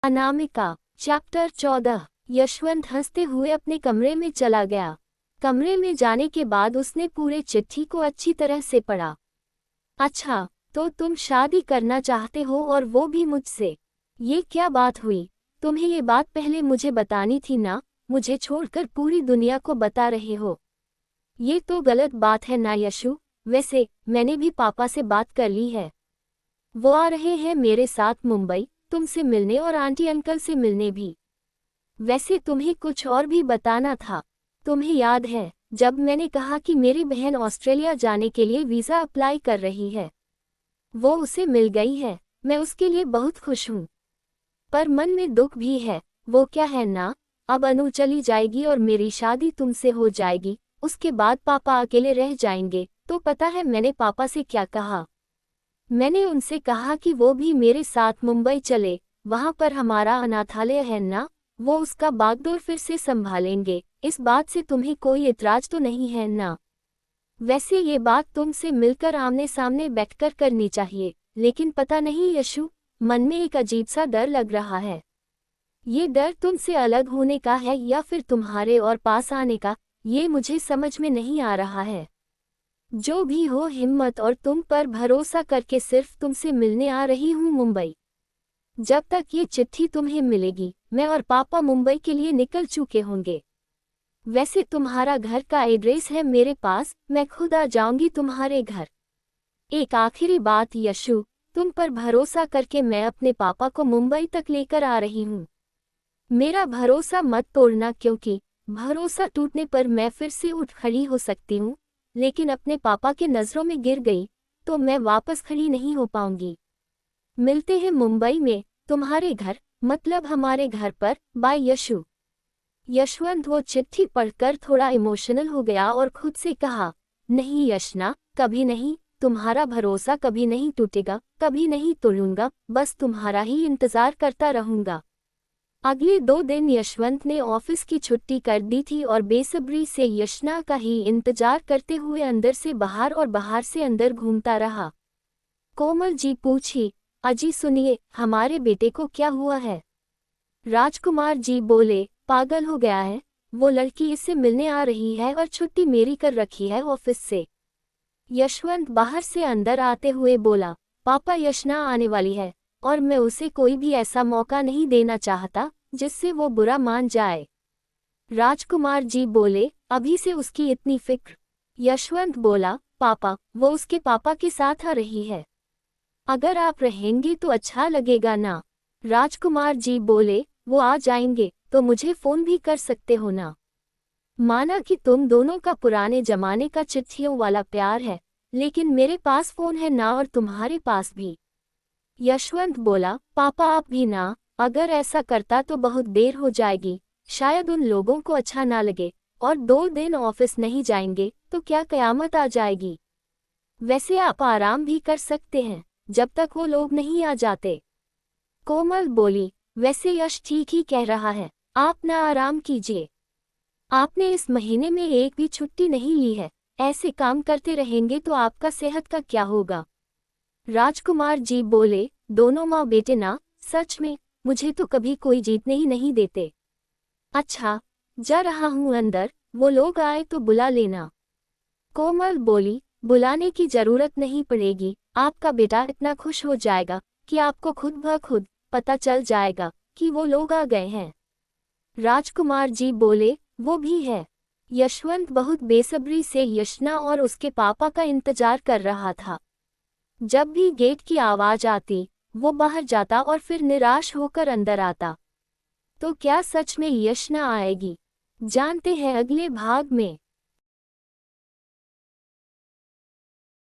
Anamika. Chapter 14। Yashwant हंसते हुए अपने कमरे में चला गया। कमरे में जाने के बाद उसने पूरे चिट्ठी को अच्छी तरह से पढ़ा। अच्छा, तो तुम शादी करना चाहते हो और वो भी मुझसे? ये क्या बात हुई? तुम्हें ये बात पहले मुझे बतानी थी ना, मुझे छोड़कर पूरी दुनिया को बता रहे हो। ये तो गलत बात है ना यशु। वैसे मैंने भी पापा से बात कर ली है। वो आ रहे हैं मेरे साथ मुंबई, तुमसे मिलने और आंटी अंकल से मिलने भी। वैसे तुम्हें कुछ और भी बताना था। तुम्हें याद है जब मैंने कहा कि मेरी बहन ऑस्ट्रेलिया जाने के लिए वीज़ा अप्लाई कर रही है? वो उसे मिल गई है। मैं उसके लिए बहुत खुश हूँ, पर मन में दुख भी है। वो क्या है ना, अब अनु चली जाएगी और मेरी शादी तुमसे हो जाएगी। उसके बाद पापा अकेले रह जाएंगे। तो पता है मैंने पापा से क्या कहा? मैंने उनसे कहा कि वो भी मेरे साथ मुंबई चले। वहाँ पर हमारा अनाथालय है ना, वो उसका बागडोर फिर से संभालेंगे। इस बात से तुम्हें कोई इतराज तो नहीं है ना? वैसे ये बात तुमसे मिलकर आमने सामने बैठकर करनी चाहिए, लेकिन पता नहीं यशु, मन में एक अजीब सा डर लग रहा है। ये डर तुमसे अलग होने का है या फिर तुम्हारे और पास आने का, ये मुझे समझ में नहीं आ रहा है। जो भी हो, हिम्मत और तुम पर भरोसा करके सिर्फ तुमसे मिलने आ रही हूँ मुंबई। जब तक ये चिट्ठी तुम्हें मिलेगी, मैं और पापा मुंबई के लिए निकल चुके होंगे। वैसे तुम्हारा घर का एड्रेस है मेरे पास, मैं खुद आ जाऊंगी तुम्हारे घर। एक आखिरी बात यशु, तुम पर भरोसा करके मैं अपने पापा को मुंबई तक लेकर आ रही हूँ। मेरा भरोसा मत तोड़ना, क्योंकि भरोसा टूटने पर मैं फिर से उठ खड़ी हो सकती हूँ, लेकिन अपने पापा के नज़रों में गिर गई तो मैं वापस खड़ी नहीं हो पाऊंगी। मिलते हैं मुंबई में, तुम्हारे घर, मतलब हमारे घर पर। बाय यशु। यशवंत वो चिट्ठी पढ़कर थोड़ा इमोशनल हो गया और खुद से कहा, नहीं यशना, कभी नहीं, तुम्हारा भरोसा कभी नहीं टूटेगा, कभी नहीं तोड़ूंगा, बस तुम्हारा ही इंतज़ार करता रहूंगा। अगले 2 दिन यशवंत ने ऑफिस की छुट्टी कर दी थी और बेसब्री से यशना का ही इंतजार करते हुए अंदर से बाहर और बाहर से अंदर घूमता रहा। कोमल जी पूछी, अजी सुनिए, हमारे बेटे को क्या हुआ है? राजकुमार जी बोले, पागल हो गया है। वो लड़की इससे मिलने आ रही है और छुट्टी मेरी कर रखी है ऑफिस से। यशवंत बाहर से अंदर आते हुए बोला, पापा, यशना आने वाली है और मैं उसे कोई भी ऐसा मौका नहीं देना चाहता जिससे वो बुरा मान जाए। राजकुमार जी बोले, अभी से उसकी इतनी फिक्र? यशवंत बोला, पापा, वो उसके पापा के साथ आ रही है। अगर आप रहेंगे तो अच्छा लगेगा ना? राजकुमार जी बोले, वो आ जाएंगे तो मुझे फ़ोन भी कर सकते हो ना। माना कि तुम दोनों का पुराने जमाने का चिट्ठियों वाला प्यार है, लेकिन मेरे पास फ़ोन है ना, और तुम्हारे पास भी। यशवंत बोला, पापा आप भी ना, अगर ऐसा करता तो बहुत देर हो जाएगी, शायद उन लोगों को अच्छा ना लगे, और 2 दिन ऑफिस नहीं जाएंगे तो क्या कयामत आ जाएगी। वैसे आप आराम भी कर सकते हैं जब तक वो लोग नहीं आ जाते। कोमल बोली, वैसे यश ठीक ही कह रहा है, आप ना आराम कीजिए। आपने इस महीने में एक भी छुट्टी नहीं ली है, ऐसे काम करते रहेंगे तो आपका सेहत का क्या होगा? राजकुमार जी बोले, दोनों माँ बेटे ना, सच में मुझे तो कभी कोई जीतने ही नहीं देते। अच्छा, जा रहा हूँ अंदर, वो लोग आए तो बुला लेना। कोमल बोली, बुलाने की जरूरत नहीं पड़ेगी, आपका बेटा इतना खुश हो जाएगा कि आपको खुद ब खुद पता चल जाएगा कि वो लोग आ गए हैं। राजकुमार जी बोले, वो भी है। यशवंत बहुत बेसब्री से यशना और उसके पापा का इंतजार कर रहा था। जब भी गेट की आवाज आती, वो बाहर जाता और फिर निराश होकर अंदर आता। तो क्या सच में यशना आएगी? जानते हैं अगले भाग में।